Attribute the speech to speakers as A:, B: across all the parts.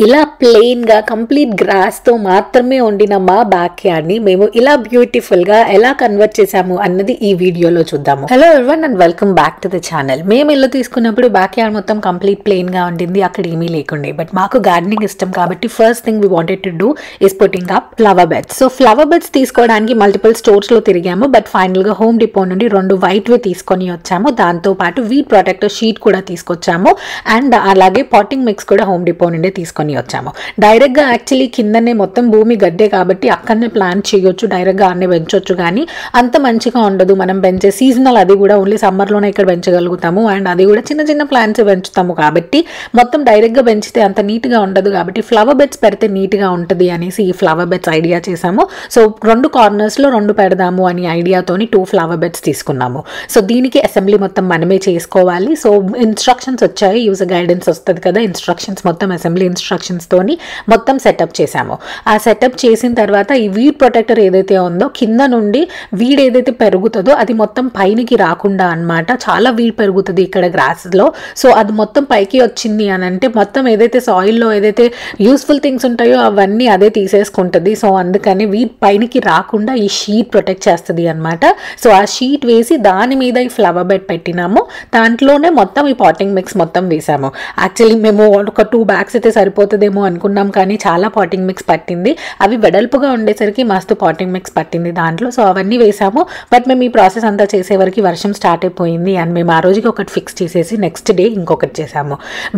A: ఇలా ప్లెయిన్గా కంప్లీట్ గ్రాస్తో మాత్రమే ఉండిన మా బ్యాక్ యార్డ్ని మేము ఇలా బ్యూటిఫుల్గా ఎలా కన్వర్ట్ చేసాము అన్నది ఈ వీడియోలో చూద్దాము. Hello everyone and welcome back to the channel. మేము ఇల్లు తీసుకున్నప్పుడు బ్యాక్ యార్డ్ మొత్తం కంప్లీట్ ప్లెయిన్గా ఉండింది, అక్కడ ఏమీ లేకుండే. బట్ మాకు గార్డెనింగ్ ఇష్టం కాబట్టి first thing we wanted to do is putting up flower beds. So flower beds తీసుకోవడానికి మల్టిపుల్ స్టోర్స్లో తిరిగాము. బట్ ఫైనల్గా హోమ్ డిపో నుండి 2 వైట్వి తీసుకొని వచ్చాము. దాంతోపాటు వీట్ ప్రొటెక్టర్ షీట్ కూడా తీసుకొచ్చాము. అండ్ అలాగే పాటింగ్ మిక్స్ కూడా హోమ్ డిపో నుండి తీసుకొని వచ్చాము. డైరెక్ట్ గా యాక్చువల్లీ కిందనే మొత్తం భూమి గడ్డే కాబట్టి అక్కడనే ప్లాంట్ చేయొచ్చు, డైరెక్ట్ గా అన్నీ పెంచొచ్చు. కానీ అంత మంచిగా ఉండదు. మనం పెంచే సీజనల్ అది కూడా ఓన్లీ సమ్మర్ లోనే ఇక్కడ పెంచగలుగుతాము. అండ్ అది కూడా చిన్న చిన్న ప్లాంట్స్ పెంచుతాము కాబట్టి మొత్తం డైరెక్ట్ గా పెంచితే అంత నీట్ గా ఉండదు. కాబట్టి ఫ్లవర్ బెడ్స్ పెడితే నీట్ గా ఉంటది అనేసి ఈ ఫ్లవర్ బెడ్స్ ఐడియా చేసాము. సో 2 కార్నర్స్ లో 2 పెడదాము అని ఐడియాతోని 2 ఫ్లవర్ బెడ్స్ తీసుకున్నాము. సో దీనికి అసెంబ్లీ మొత్తం మనమే చేసుకోవాలి. సో ఇన్స్ట్రక్షన్స్ వచ్చాయి, యూజర్ గైడెన్స్ వస్తుంది కదా, ఇన్స్ట్రక్షన్స్ మొత్తం అసెంబ్లీ ఇన్స్ట్రక్షన్స్ తోని మొత్తం సెటప్ చేసాము. ఆ సెటప్ చేసిన తర్వాత ఈ వీడ్ ప్రొటెక్టర్ ఏదైతే ఉందో కింద నుండి వీడ్ ఏదైతే పెరుగుతుందో అది మొత్తం పైనకి రాకుండా అన్నమాట. చాలా వీడ్ పెరుగుతుంది ఇక్కడ గ్రాస్ లో. సో అది మొత్తం పైకి వచ్చింది అని అంటే మొత్తం ఏదైతే సాయిల్లో ఏదైతే యూస్ఫుల్ థింగ్స్ ఉంటాయో అవన్నీ అదే తీసేసుకుంటుంది. సో అందుకని వీడ్ పైనకి రాకుండా ఈ షీట్ ప్రొటెక్ట్ చేస్తుంది అనమాట. సో ఆ షీట్ వేసి దాని మీద ఈ ఫ్లవర్ బెడ్ పెట్టినాము. దాంట్లోనే మొత్తం ఈ పాటింగ్ మిక్స్ మొత్తం వేసాము. యాక్చువల్లీ మేము ఒక 2 బ్యాగ్స్ అయితే సరిపోతుందేమో అనుకున్నాం, కానీ చాలా పాటింగ్ మిక్స్ పట్టింది. అవి వెడల్పుగా ఉండేసరికి మస్తు పాటింగ్ మిక్స్ పట్టింది దాంట్లో. సో అవన్నీ వేసాము. బట్ మేము ఈ ప్రాసెస్ అంతా చేసే వరకు వర్షం స్టార్ట్ అయిపోయింది. అండ్ మేము ఆ రోజుకి ఒకటి ఫిక్స్ చేసేసి నెక్స్ట్ డే ఇంకొకటి చేసాము.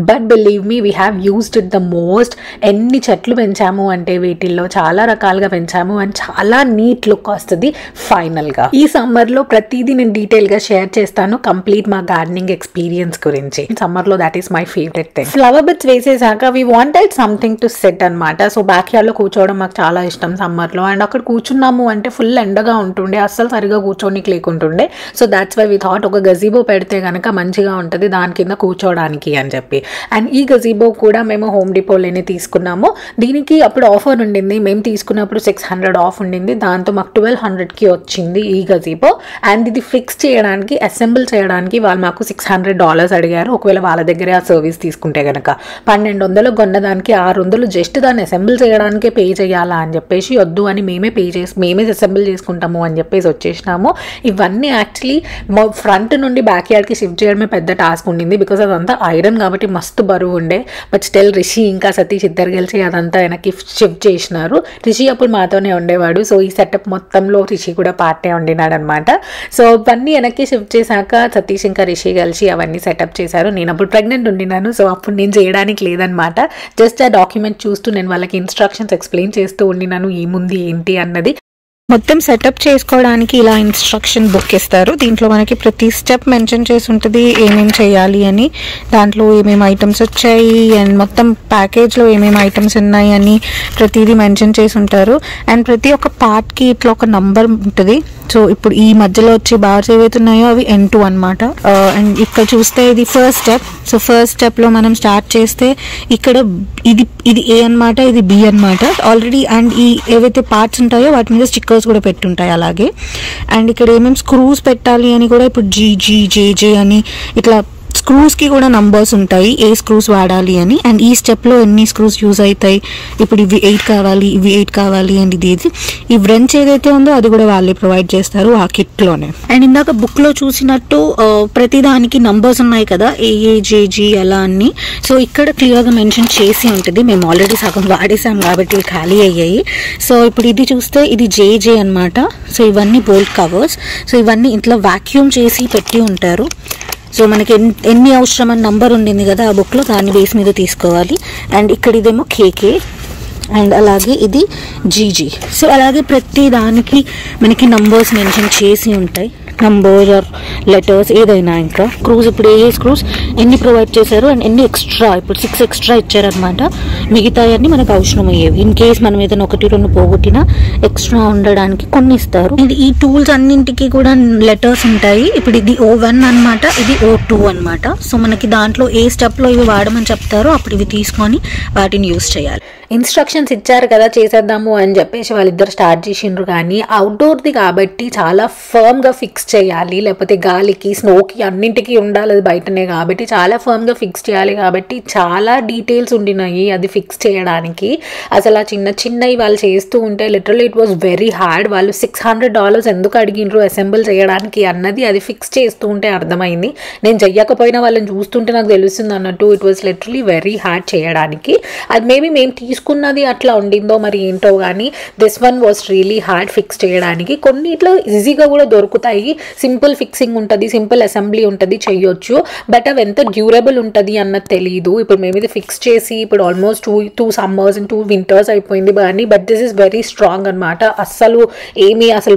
A: But believe me, we have used it the most. ఎన్ని చెట్లు పెంచాము అంటే వీటిల్లో చాలా రకాలుగా పెంచాము. అండ్ చాలా నీట్ లుక్ వస్తుంది ఫైనల్గా. ఈ సమ్మర్లో ప్రతిదీ నేను డీటెయిల్గా షేర్ చేస్తాను, కంప్లీట్ మా గార్డెనింగ్ ఎక్స్పీరియన్స్ గురించి. సమ్మర్లో that is my favourite thing. Flower beds వేసేసాక we wanted something to set అనమాట. సో బ్యాక్ యార్డ్లో కూర్చోవడం మాకు చాలా ఇష్టం సమ్మర్లో. అండ్ అక్కడ కూర్చున్నాము అంటే ఫుల్ ఎండగా ఉంటుండే, అస్సలు సరిగా కూర్చోనికి లేకుంటుండే. So that's why we thought ఒక గజీబో పెడితే కనుక మంచిగా ఉంటుంది దాని కింద కూర్చోవడానికి అని చెప్పి. అండ్ ఈ గజీబో కూడా మేము హోమ్ డిపోలోనే తీసుకున్నాము. దీనికి అప్పుడు ఆఫర్ ఉండింది, మేము తీసుకున్నప్పుడు 600 ఆఫ్ ఉండింది. దాంతో మాకు 1200కి వచ్చింది ఈ గజీబో. అండ్ ఇది ఫిక్స్ చేయడానికి, అసెంబుల్ చేయడానికి వాళ్ళు మాకు $600 అడిగారు. ఒకవేళ వాళ్ళ దగ్గరే ఆ సర్వీస్ తీసుకుంటే కనుక 1200 కొన్నదానికి 600 జస్ట్ దాన్ని అసెంబుల్ చేయడానికే పే చేయాలా అని చెప్పేసి వద్దు అని మేమే అసెంబుల్ చేసుకుంటాము అని చెప్పేసి వచ్చేసినాము. ఇవన్నీ యాక్చువల్లీ మా ఫ్రంట్ నుండి బ్యాక్ యార్డ్కి షిఫ్ట్ చేయడమే పెద్ద టాస్క్ ఉండింది. బికాస్ అదంతా ఐరన్ కాబట్టి మస్తు బరువు ఉండే. బట్ స్టిల్ రిషి ఇంకా సతీష్ ఇద్దరు కలిసి అదంతా వెనక్కి షిఫ్ట్ చేసినారు. రిషి అప్పుడు మాతోనే ఉండేవాడు. సో ఈ సెటప్ మొత్తంలో రిషి కూడా పార్టే ఉండినాడు అనమాట. సో అవన్నీ వెనక్కి షిఫ్ట్ చేశాక సతీష్ ఇంకా రిషి కలిసి అవన్నీ సెటప్ చేశారు. నేను అప్పుడు ప్రెగ్నెంట్ ఉండినాను. సో అప్పుడు నేను చేయడానికి లేదనమాట. జస్ట్ ఆ డాక్యుమెంట్ చూస్తూ నేను వాళ్ళకి ఇన్స్ట్రక్షన్స్ ఎక్స్ప్లెయిన్ చేస్తూ ఉండినాను ఏముంది ఏంటి అన్నది. మొత్తం సెటప్ చేసుకోవడానికి ఇలా ఇన్స్ట్రక్షన్ బుక్ ఇస్తారు. దీంట్లో మనకి ప్రతి స్టెప్ మెన్షన్ చేసి ఉంటుంది ఏమేమి చేయాలి అని. దాంట్లో ఏమేమి ఐటమ్స్ వచ్చాయి అండ్ మొత్తం ప్యాకేజ్లో ఏమేమి ఐటమ్స్ ఉన్నాయి అని ప్రతిదీ మెన్షన్ చేసి ఉంటారు. అండ్ ప్రతి ఒక్క పార్ట్కి ఇట్లా ఒక నంబర్ ఉంటుంది. సో ఇప్పుడు ఈ మధ్యలో వచ్చే బార్స్ ఏవైతే ఉన్నాయో అవి N2 అనమాట. అండ్ ఇక్కడ చూస్తే ఇది ఫస్ట్ స్టెప్. సో ఫస్ట్ స్టెప్లో మనం స్టార్ట్ చేస్తే ఇక్కడ ఇది A అనమాట, ఇది B అనమాట ఆల్రెడీ. అండ్ ఈ ఏవైతే పార్ట్స్ ఉంటాయో వాటి మీద స్టిక్కర్స్ కూడా పెట్టుంటాయి అలాగే. అండ్ ఇక్కడ ఏమేమి స్క్రూస్ పెట్టాలి అని కూడా ఇప్పుడు GG అని ఇట్లా స్క్రూస్కి కూడా నంబర్స్ ఉంటాయి, ఏ స్క్రూస్ వాడాలి అని. అండ్ ఈ స్టెప్లో ఎన్ని స్క్రూస్ యూజ్ అవుతాయి, ఇప్పుడు ఇవి 8 కావాలి, ఇవి 8 కావాలి. అండ్ ఇది ఈ వ్రెంచ్ ఏదైతే ఉందో అది కూడా వాళ్ళే ప్రొవైడ్ చేస్తారు ఆ కిట్లోనే. అండ్ ఇందాక బుక్లో చూసినట్టు ప్రతి దానికి నంబర్స్ ఉన్నాయి కదా, AAJG అలా అన్ని. సో ఇక్కడ క్లియర్గా మెన్షన్ చేసి ఉంటుంది. మేము ఆల్రెడీ సగం వాడేసాం కాబట్టి ఇవి ఖాళీ అయ్యాయి. సో ఇప్పుడు ఇది చూస్తే ఇది JJ అనమాట. సో ఇవన్నీ బోల్ట్ కవర్స్. సో ఇవన్నీ ఇంట్లో వాక్యూమ్ చేసి పెట్టి ఉంటారు. సో మనకి ఎన్ని అవసరం అని నంబర్ ఉండింది కదా ఆ బుక్లో, దాన్ని బేస్ మీద తీసుకోవాలి. అండ్ ఇక్కడ ఇదేమో KK అండ్ అలాగే ఇది GG. సో అలాగే ప్రతి దానికి మనకి నంబర్స్ మెన్షన్ చేసి ఉంటాయి, నంబర్స్ ఆర్ లెటర్స్ ఏదైనా. ఇంకా స్క్రూస్ ఇప్పుడు ఏ స్క్రూస్ ఎన్ని ప్రొవైడ్ చేశారు అండ్ ఎన్ని ఎక్స్ట్రా, ఇప్పుడు 6 ఎక్స్ట్రా ఇచ్చారనమాట. మిగతాయన్నీ మనకు అవసరం అయ్యేవి. ఇన్ కేస్ మనం ఏదైనా 1-2 పోగొట్టినా ఎక్స్ట్రా ఉండడానికి కొన్ని ఇస్తారు. అండ్ ఈ టూల్స్ అన్నింటికి కూడా లెటర్స్ ఉంటాయి. ఇప్పుడు ఇది O1 అనమాట, ఇది O2 అనమాట. సో మనకి దాంట్లో ఏ స్టెప్లో ఇవి వాడమని చెప్తారో అప్పుడు ఇవి తీసుకొని వాటిని యూజ్ చేయాలి. ఇన్స్ట్రక్షన్స్ ఇచ్చారు కదా చేసేద్దాము అని చెప్పేసి వాళ్ళిద్దరు స్టార్ట్ చేసిండ్రు. కానీ అవుట్డోర్ది కాబట్టి చాలా ఫర్మ్గా ఫిక్స్ ఫిక్స్ చేయాలి, లేకపోతే గాలికి స్నోకి అన్నింటికి ఉండాలి, అది బయటనే కాబట్టి చాలా ఫర్మ్గా ఫిక్స్ చేయాలి కాబట్టి చాలా డీటెయిల్స్ ఉండినాయి అది ఫిక్స్ చేయడానికి. అసలు ఆ చిన్న చిన్నవి వాళ్ళు చేస్తూ ఉంటే literally it was very hard. వాళ్ళు $600 ఎందుకు అడిగినరు అసెంబుల్ చేయడానికి అన్నది అది ఫిక్స్ చేస్తూ ఉంటే అర్థమైంది. నేను చెయ్యకపోయినా వాళ్ళని చూస్తుంటే నాకు తెలుస్తుంది అన్నట్టు. It was literally very hard చేయడానికి. అది మేబీ మేము తీసుకున్నది అట్లా ఉండిందో మరి ఏంటో కానీ this one was really hard fix చేయడానికి. కొన్ని ఇట్లా ఈజీగా కూడా దొరుకుతాయి, సింపుల్ ఫిక్సింగ్ ఉంటుంది, సింపుల్ అసెంబ్లీ ఉంటుంది, చెయ్యొచ్చు. బట్ అవి ఎంత డ్యూరబుల్ ఉంటుంది అన్నది తెలియదు. ఇప్పుడు మేము ఇది ఫిక్స్ చేసి ఇప్పుడు almost two summers and 2 winters అయిపోయింది కానీ but this is very strong అనమాట. అసలు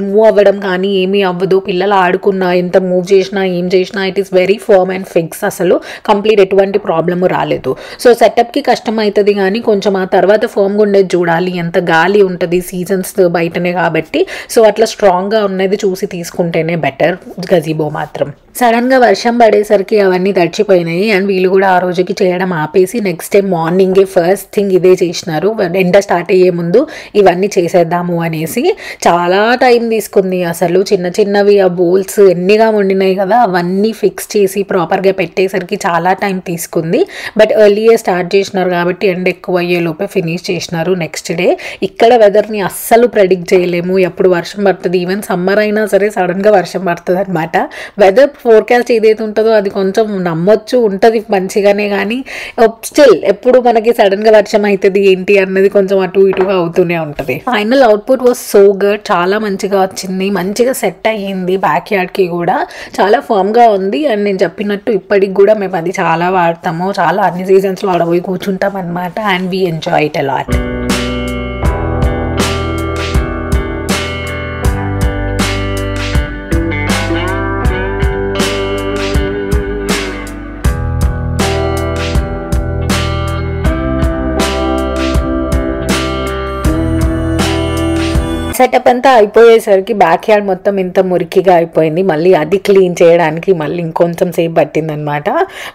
A: మూవ్ అవ్వడం కానీ ఏమీ అవ్వదు. పిల్లలు ఆడుకున్నా ఎంత మూవ్ చేసినా ఏం చేసినా it is very firm and fix. అసలు కంప్లీట్ ఎటువంటి ప్రాబ్లమ్ రాలేదు. సో సెటప్కి కష్టం అవుతుంది కానీ కొంచెం ఆ తర్వాత ఫర్మ్గా ఉండేది చూడాలి. ఎంత గాలి ఉంటుంది సీజన్స్ బయటనే కాబట్టి. సో అట్లా స్ట్రాంగ్గా ఉన్నది చూసి తీసుకుంటేనే బెటర్ గజీబో మాత్రం. సడన్గా వర్షం పడేసరికి అవన్నీ తడిచిపోయినాయి అండ్ వీళ్ళు కూడా ఆ రోజుకి చేయడం ఆపేసి నెక్స్ట్ డే మార్నింగే ఫస్ట్ థింగ్ ఇదే చేసినారు. ఎండ స్టార్ట్ అయ్యే ముందు ఇవన్నీ చేసేద్దాము అనేసి. చాలా టైం తీసుకుంది అసలు. చిన్న చిన్నవి ఆ బౌల్స్ ఎన్నిగా వండినాయి కదా అవన్నీ ఫిక్స్ చేసి ప్రాపర్గా పెట్టేసరికి చాలా టైం తీసుకుంది. బట్ ఎర్లీయే స్టార్ట్ చేసినారు కాబట్టి ఎండ ఎక్కువ అయ్యేలోపే ఫినిష్ చేసినారు నెక్స్ట్ డే. ఇక్కడ వెదర్ని అస్సలు ప్రెడిక్ట్ చేయలేము, ఎప్పుడు వర్షం పడుతుంది. ఈవెన్ సమ్మర్ అయినా సరే సడన్గా వర్షం పడుతుంది అనమాట. వెదర్ ఫోర్కాస్ట్ ఏదైతే ఉంటుందో అది కొంచెం నమ్మొచ్చు ఉంటుంది మంచిగానే కానీ స్టిల్ ఎప్పుడు మనకి సడన్గా వర్షం అవుతుంది ఏంటి అన్నది కొంచెం అటు ఇటుగా అవుతూనే ఉంటుంది. Final output was so good, చాలా మంచిగా వచ్చింది, మంచిగా సెట్ అయ్యింది. బ్యాక్ యార్డ్కి కూడా చాలా ఫర్మ్గా ఉంది. అండ్ నేను చెప్పినట్టు ఇప్పటికి కూడా మేము అది చాలా వాడతాము, చాలా అన్ని సీజన్స్లో ఆడబోయి కూర్చుంటాం అనమాట. And we enjoy it a lot. Setup అంతా అయిపోయేసరికి బ్యాక్ యార్డ్ మొత్తం ఇంత మురికిగా అయిపోయింది. మళ్ళీ అది క్లీన్ చేయడానికి మళ్ళీ ఇంకొంచెం సేపు పట్టింది అనమాట.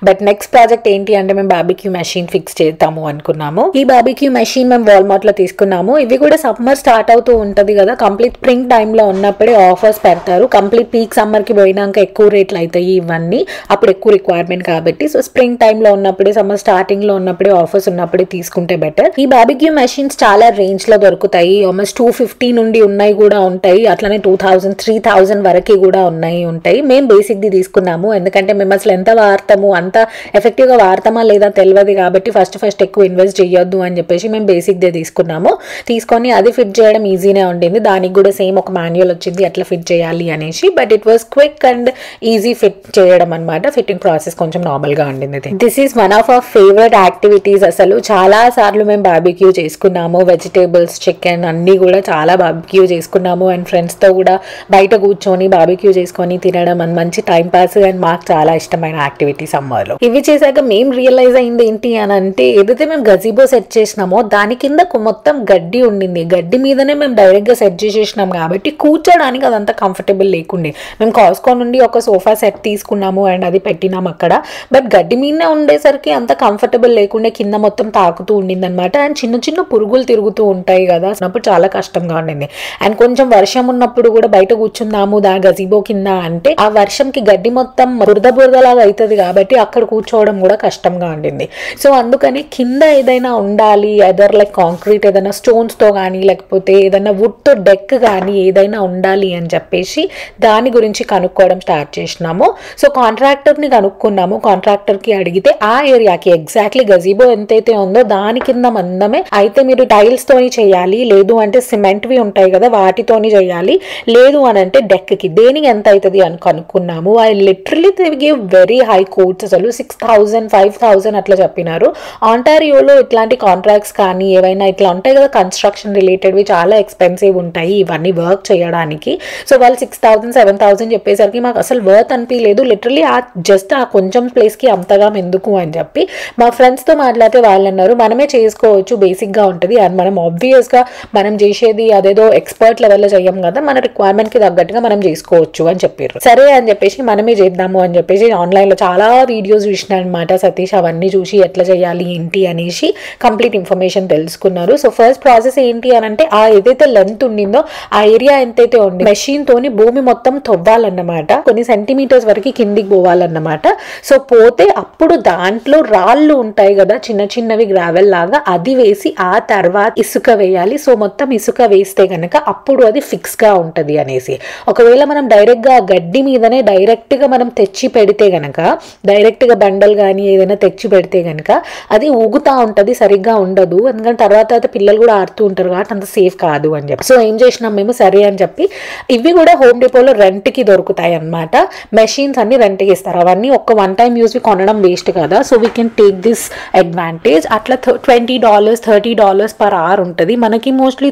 A: బట్ నెక్స్ట్ ప్రాజెక్ట్ ఏంటి అంటే మేము బార్బిక్యూ మెషిన్ ఫిక్స్ చేద్దాము అనుకున్నాము. ఈ బార్బిక్యూ మెషిన్ మేము వాల్మార్ట్ లో తీసుకున్నాము. ఇవి కూడా సమ్మర్ స్టార్ట్ అవుతూ ఉంటది కదా, కంప్లీట్ స్ప్రింగ్ టైంలో ఉన్నప్పుడే ఆఫర్స్ పెడతారు. కంప్లీట్ పీక్ సమ్మర్ కి పోయినాక ఎక్కువ రేట్లు అవుతాయి ఇవన్నీ, అప్పుడు ఎక్కువ రిక్వైర్మెంట్ కాబట్టి. సో స్ప్రింగ్ టైంలో ఉన్నప్పుడే, సమ్మర్ స్టార్టింగ్ లో ఉన్నప్పుడే, ఆఫర్స్ ఉన్నప్పుడే తీసుకుంటే బెటర్. ఈ బార్బిక్యూ మెషిన్స్ చాలా రేంజ్ లో దొరుకుతాయి. ఆల్మోస్ట్ 250 నుండి ఉన్నాయి కూడా ఉంటాయి, అట్లనే 2000 3000 వరకు కూడా ఉంటాయి. మేము బేసిక్ ది తీసుకున్నాము ఎందుకంటే మేము అసలు ఎంత వాడతాము, అంత ఎఫెక్టివ్ గా వాడతామా లేదా తెలియదు కాబట్టి ఫస్ట్ ఎక్కువ ఇన్వెస్ట్ చేయొద్దు అని చెప్పేసి మేము బేసిక్ దే తీసుకున్నాము. తీసుకొని అది ఫిట్ చేయడం ఈజీనే ఉండింది. దానికి కూడా సేమ్ ఒక మాన్యువల్ వచ్చింది ఎట్లా ఫిట్ చేయాలి అనేసి. But it was quick and easy fit చేయడం అనమాట. ఫిట్టింగ్ ప్రాసెస్ కొంచెం నార్మల్ గా ఉండింది. This is one of our favourite activities. అసలు చాలా సార్లు మేము బార్బిక్యూ చేసుకున్నాము. వెజిటేబుల్స్, చికెన్ అన్ని కూడా చాలా బార్బిక్యూ చేసుకున్నాము. అండ్ ఫ్రెండ్స్తో కూడా బయట కూర్చొని బార్బిక్యూ చేసుకొని తినడం అని మంచి టైం పాస్. అండ్ మాకు చాలా ఇష్టమైన యాక్టివిటీ సమ్మర్లో. ఇవి చేశాక మేము రియలైజ్ అయింది ఏంటి అని అంటే, ఏదైతే మేము గజీబో సెట్ చేసినామో దాని కింద మొత్తం గడ్డి ఉండింది. గడ్డి మీదనే మేము డైరెక్ట్ గా సెట్ చేసేసినాం కాబట్టి కూర్చోడానికి అదంతా కంఫర్టబుల్ లేకుండే. మేము కాస్కో నుండి ఒక సోఫా సెట్ తీసుకున్నాము అండ్ అది పెట్టినాం అక్కడ. బట్ గడ్డి మీదనే ఉండేసరికి అంత కంఫర్టబుల్ లేకుండే, కింద మొత్తం తాకుతూ ఉండింది అనమాట. అండ్ చిన్న చిన్న పురుగులు తిరుగుతూ ఉంటాయి కదా, అప్పుడు చాలా కష్టంగా ఉండింది. అండ్ కొంచెం వర్షం ఉన్నప్పుడు కూడా బయట కూర్చుందాము దా గజీబో కింద అంటే ఆ వర్షంకి గడ్డి మొత్తం బురదలాగా అవుతుంది కాబట్టి అక్కడ కూర్చోవడం కూడా కష్టంగా ఉండింది. సో అందుకని కింద ఏదైనా ఉండాలి, అదర్ లైక్ కాంక్రీట్ ఏదైనా స్టోన్స్ తో కానీ లేకపోతే ఏదైనా వుడ్ తో డెక్ కానీ ఏదైనా ఉండాలి అని చెప్పేసి దాని గురించి కనుక్కోవడం స్టార్ట్ చేసినాము. సో కాంట్రాక్టర్ ని కనుక్కున్నాము. కాంట్రాక్టర్ కి అడిగితే ఆ ఏరియాకి ఎగ్జాక్ట్లీ గజీబో ఎంతైతే ఉందో దాని కింద మందమే అయితే మీరు టైల్స్ తోని చేయాలి, లేదు అంటే సిమెంట్ వి ఉంటాయి కదా వాటితోని చేయాలి, లేదు అని అంటే డెక్ కి దేనికి ఎంత అవుతుంది అని కనుక్కున్నాము. I literally they give very high quotes. అసలు 6000 5000 అట్లా చెప్పినారు. ఆంటారియోలో ఇట్లాంటి కాంట్రాక్ట్స్ కానీ ఏవైనా ఇట్లా ఉంటాయి కదా కన్స్ట్రక్షన్ రిలేటెడ్వి చాలా ఎక్స్పెన్సివ్ ఉంటాయి ఇవన్నీ వర్క్ చేయడానికి. సో వాళ్ళు 6000 7000 చెప్పేసరికి మాకు అసలు వర్త్ అనిపించలేదు. లిటరలీ జస్ట్ ఆ కొంచెం ప్లేస్కి అంతగా ఎందుకు అని చెప్పి మా ఫ్రెండ్స్తో మాట్లాడితే వాళ్ళు అన్నారు మనమే చేసుకోవచ్చు, బేసిక్గా ఉంటుంది. అండ్ మనం ఆబ్వియస్గా మనం చేసేది అదేదో ఎక్స్పర్ట్ లెవెల్లో చెయ్యం కదా, మన రిక్వైర్మెంట్ కి తగ్గట్టుగా మనం చేసుకోవచ్చు అని చెప్పారు. సరే అని చెప్పేసి మనమే చేద్దాము అని చెప్పేసి ఆన్లైన్ లో చాలా వీడియోస్ చూసిన అనమాట సతీష్. అవన్నీ చూసి ఎట్లా చేయాలి ఏంటి అనేసి కంప్లీట్ ఇన్ఫర్మేషన్ తెలుసుకున్నారు. సో ఫస్ట్ ప్రాసెస్ ఏంటి అని అంటే ఆ ఏదైతే లెంత్ ఉండిందో ఆ ఏరియా ఎంతైతే ఉంది మెషిన్ తోని భూమి మొత్తం తవ్వాలన్నమాట. కొన్ని సెంటీమీటర్స్ వరకు కిందికి పోవాలన్నమాట. సో పోతే అప్పుడు దాంట్లో రాళ్ళు ఉంటాయి కదా చిన్న చిన్నవి గ్రావెల్ లాగా, అది వేసి ఆ తర్వాత ఇసుక వేయాలి. సో మొత్తం ఇసుక వేస్తే గనక అప్పుడు అది ఫిక్స్ గా ఉంటది అనేసి. ఒకవేళ మనం డైరెక్ట్ గా గడ్డి మీదనే డైరెక్ట్ గా మనం తెచ్చి పెడితే గనక, డైరెక్ట్ గా బండలు కానీ ఏదైనా తెచ్చి పెడితే గనక అది ఊగుతా ఉంటది, సరిగ్గా ఉండదు. ఎందుకంటే తర్వాత పిల్లలు కూడా ఆడుతూ ఉంటారు కాబట్టి అంత సేఫ్ కాదు అని చెప్పి సో ఏం చేసినాం మేము, సరే అని చెప్పి ఇవి కూడా హోమ్ డిపోలో రెంట్ కి దొరుకుతాయి అనమాట. మెషిన్స్ అన్ని రెంట్కి ఇస్తారు. అవన్నీ ఒక వన్ టైం యూజ్ కొనడం వేస్ట్ కదా. So we can take this advantage. అట్లా $20 $30 పర్ అవర్ ఉంటుంది మనకి. మోస్ట్లీ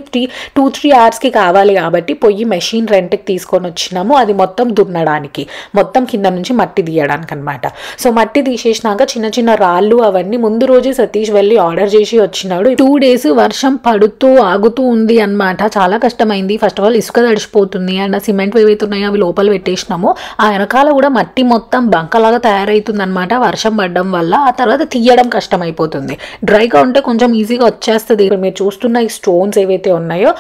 A: 2-3 hours కి కావాలి కాబట్టి పొయ్యి మెషిన్ రెంట్కి తీసుకొని వచ్చినాము. అది మొత్తం దున్నడానికి, మొత్తం కింద నుంచి మట్టి తీయడానికి అనమాట. సో మట్టి తీసేసినాక చిన్న చిన్న రాళ్ళు అవన్నీ ముందు రోజే సతీష్ వెళ్ళి ఆర్డర్ చేసి వచ్చినాడు. 2 days వర్షం పడుతూ ఆగుతూ ఉంది అనమాట. చాలా కష్టమైంది. ఫస్ట్ ఆఫ్ ఆల్ ఇసుక తడిచిపోతుంది అండ్ ఆ సిమెంట్ ఏవైతున్నాయో అవి లోపల పెట్టేసినాము. ఆ వెనకాల కూడా మట్టి మొత్తం బంకలాగా తయారైతుంది అనమాట వర్షం పడడం వల్ల. ఆ తర్వాత తీయడం కష్టం అయిపోతుంది. డ్రైగా ఉంటే కొంచెం ఈజీగా వచ్చేస్తుంది. ఇప్పుడు మీరు చూస్తున్న ఈ స్టోన్స్ ఏవైతే ఉన్నాయో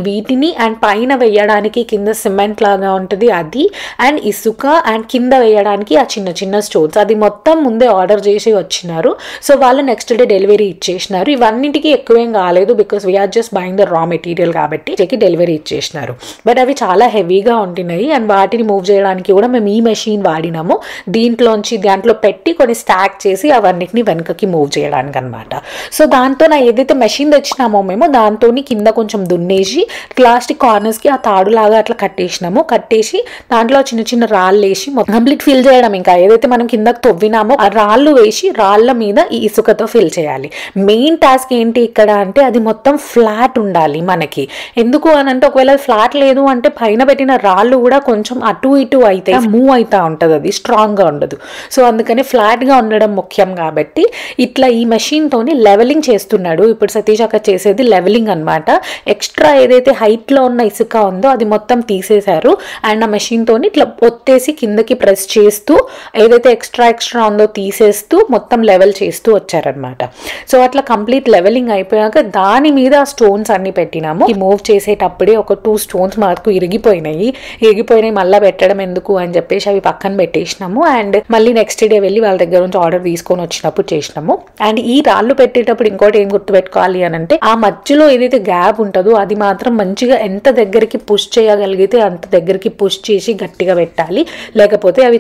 A: వీటిని అండ్ పైన వేయడానికి కింద సిమెంట్ లాగా ఉంటుంది అది, అండ్ ఇసుక, అండ్ కింద వేయడానికి ఆ చిన్న చిన్న స్టోన్స్, అది మొత్తం ముందే ఆర్డర్ చేసి వచ్చినారు. సో వాళ్ళు నెక్స్ట్ డే డెలివరీ ఇచ్చేసినారు. ఇవన్నిటికీ ఎక్కువేం కాలేదు because we're just buying the raw material కాబట్టి డెలివరీ ఇచ్చేసినారు. బట్ అవి చాలా హెవీగా ఉంటున్నాయి అండ్ వాటిని మూవ్ చేయడానికి కూడా మేము ఈ మెషిన్ వాడినాము. దాంట్లో పెట్టి కొన్ని స్టాక్ చేసి అవన్నిటిని వెనకకి మూవ్ చేయడానికి అనమాట. సో దాంతో ఏదైతే మెషిన్ తెచ్చినామో మేము దాంతో కింద కొంచెం దున్నేసి ప్లాస్టిక్ కార్నర్స్ కి ఆ తాడులాగా అట్లా కట్టేసి దాంట్లో చిన్న చిన్న రాళ్ళు వేసి కంప్లీట్ ఫిల్ చేయడం. ఇంకా ఏదైతే మనం కిందకి తవ్వినామో ఆ రాళ్ళు వేసి రాళ్ళ మీద ఈ ఇసుకతో ఫిల్ చేయాలి. మెయిన్ టాస్క్ ఏంటి ఇక్కడ అంటే అది మొత్తం ఫ్లాట్ ఉండాలి మనకి. ఎందుకు అని అంటే ఒకవేళ ఫ్లాట్ లేదు అంటే పైన పెట్టిన రాళ్ళు కూడా కొంచెం అటు ఇటు అయితే మూవ్ అవుతా ఉంటది, అది స్ట్రాంగ్ గా ఉండదు. సో అందుకని ఫ్లాట్ గా ఉండడం ముఖ్యం కాబట్టి ఇట్లా ఈ మెషిన్ తోని లెవెలింగ్ చేస్తున్నాడు. ఇప్పుడు సతీష్ అక్కడ చేసేది లెవెలింగ్ అనమాట. ఎక్స్ట్రా ఏదైతే హైట్ లో ఉన్న ఇసుక ఉందో అది మొత్తం తీసేశారు అండ్ ఆ మెషిన్ తోని ఇట్లా ఒత్తేసి కిందకి ప్రెస్ చేస్తూ ఏదైతే ఎక్స్ట్రా ఉందో తీసేస్తూ మొత్తం లెవెల్ చేస్తూ వచ్చారనమాట. సో అట్లా కంప్లీట్ లెవెలింగ్ అయిపోయాక దాని మీద స్టోన్స్ అన్ని పెట్టినాము. ఈ మూవ్ చేసేటప్పుడే ఒక 2 stones మాకు ఇరిగిపోయినాయి. మళ్ళీ పెట్టడం ఎందుకు అని చెప్పేసి అవి పక్కన పెట్టేసినాము. అండ్ మళ్ళీ నెక్స్ట్ డే వెళ్ళి వాళ్ళ దగ్గర నుంచి ఆర్డర్ తీసుకొని వచ్చినప్పుడు చేసినాము. అండ్ ఈ రాళ్ళు పెట్టేటప్పుడు ఇంకోటి ఏం గుర్తుపెట్టుకోవాలి అని అంటే ఆ మధ్యలో ఏదైతే గ్యాప్ ఉంటుందో అది మాత్రం మంచిగా ఎంత దగ్గరికి పుష్ చేయగలిగితే అంత దగ్గరికి పుష్ చేసి గట్టిగా పెట్టాలి. లేకపోతే అవి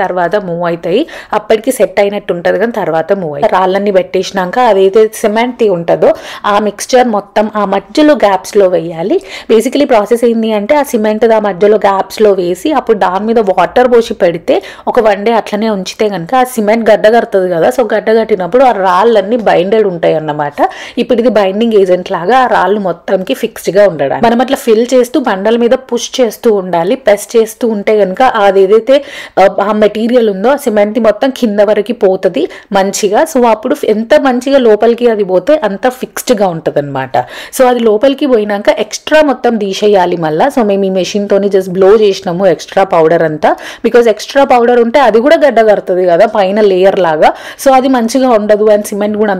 A: తర్వాత మూవ్ అవుతాయి. అప్పటికి సెట్ అయినట్టు ఉంటది కానీ తర్వాత మూవ్ అవుతాయి. రాళ్ళన్ని పెట్టేసినాక అదైతే సిమెంట్ ఉంటుందో ఆ మిక్స్చర్ మొత్తం ఆ మధ్యలో గ్యాప్స్ లో వేయాలి. బేసికలీ ప్రాసెస్ ఏంటి అంటే ఆ సిమెంట్ ఆ మధ్యలో గ్యాప్స్ లో వేసి అప్పుడు దాని మీద వాటర్ పోసి పెడితే ఒక 1 day అట్లనే ఉంచితే కనుక ఆ సిమెంట్ గడ్డ కడుతుంది కదా. సో గడ్డ కట్టినప్పుడు ఆ రాళ్ళన్నీ బైండెడ్ ఉంటాయి అన్నమాట. ఇప్పుడు ఇది బైండింగ్ ఏజెంట్ లాగా ఆ రాళ్ళు మొత్తానికి ఫిక్స్డ్ గా ఉండడానికి మనం అట్లా ఫిల్ చేస్తూ బండల మీద పుష్ చేస్తూ ఉండాలి. ప్రెస్ చేస్తూ ఉంటే కనుక అది ఏదైతే ఆ మెటీరియల్ ఉందో ఆ సిమెంట్ మొత్తం కింద వరకు పోతుంది మంచిగా. సో అప్పుడు ఎంత మంచిగా లోపలికి అది పోతే అంత ఫిక్స్డ్ గా ఉంటది అనమాట. సో అది లోపలికి పోయినాక ఎక్స్ట్రా మొత్తం తీసేయాలి మళ్ళీ. సో మేము ఈ మెషిన్ తోని జస్ట్ బ్లో చేసినాము ఎక్స్ట్రా పౌడర్ అంతా. బికాస్ ఎక్స్ట్రా పౌడర్ ఉంటే అది కూడా గడ్డ కడుతుంది కదా పైన లేయర్ లాగా. సో అది మంచిగా ఉండదు అండ్ సిమెంట్ కూడా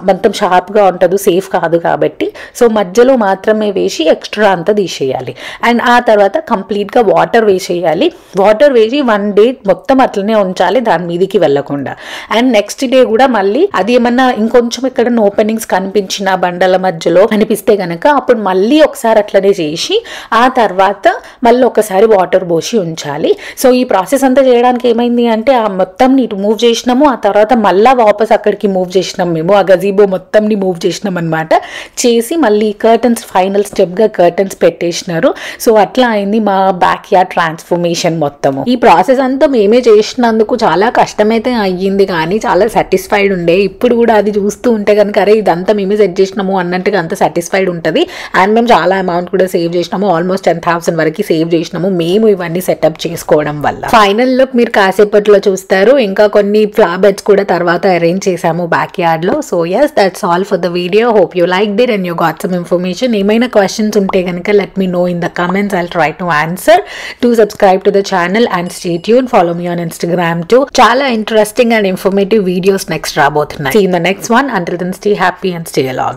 A: మొత్తం షార్ప్ గా ఉంటుంది, సేఫ్ కాదు కాబట్టి. సో మధ్యలో మాత్రమే వేసి ఎక్స్ట్రా అంతా తీసేయాలి. అండ్ ఆ తర్వాత కంప్లీట్ గా వాటర్ వేసేయాలి. వాటర్ వేసి 1 day మొత్తం అట్లనే ఉంచాలి దాని మీదికి వెళ్లకుండా. అండ్ నెక్స్ట్ డే కూడా మళ్ళీ అది ఏమన్నా ఇంకొంచెం ఇక్కడ ఓపెనింగ్స్ కనిపించిన బండల మధ్యలో అనిపిస్తే గనక అప్పుడు మళ్ళీ ఒకసారి అట్లనే చేసి ఆ తర్వాత మళ్ళీ ఒకసారి వాటర్ పోసి ఉంచాలి. సో ఈ ప్రాసెస్ అంతా చేయడానికి ఏమైంది అంటే ఆ మొత్తం ఇటు మూవ్ చేసినాము, ఆ తర్వాత మళ్ళా వాపస్ అక్కడికి మూవ్ చేసినాం మేము. ఆ గజీబో మొత్తం ని మూవ్ చేసినాం అనమాట. చేసి మళ్ళీ కర్టన్స్ ఫైనల్ స్టెప్ గా కర్టన్స్ పెట్టేసినారు. సో అట్లా అయింది మా బ్యాక్ యార్డ్ ట్రాన్స్ఫర్మేషన్ మొత్తము. ఈ ప్రాసెస్ అంతా మేమే చేసినందుకు చాలా కష్టమైతే అయ్యింది కానీ చాలా సాటిస్ఫైడ్ ఉండే. ఇప్పుడు కూడా అది చూస్తూ ఉంటే కనుక అరే ఇదంతా మేమే సెట్ చేసినాము అన్నట్టుగా అంత సాటిస్ఫైడ్ ఉంటుంది. అండ్ మేము చాలా అమౌంట్ కూడా సేవ్ చేసినాము. ఆల్మోస్ట్ 10,000 వరకు సేవ్ చేసినాము మేము ఇవన్నీ సెటప్ చేసుకోవడం వల్ల. ఫైనల్ లుక్ మీరు కాసేపట్లో చూస్తారు. ఇంకా కొన్ని ఫ్లవర్ బెడ్స్ కూడా తర్వాత అరేంజ్ చేసాము బ్యాక్ యార్డ్ లో. So yes, that's all for the video. Hope you liked it and you got some information information. ఏమైనా క్వశ్చన్స్ ఉంటే కనుక let me know in the comments. I'll try to answer. To subscribe to the channel and stay tune. Follow me on Instagram too. చాలా interesting and informative videos next రాబోతున్నాయి. See you in the next one. Until then, stay happy and stay along.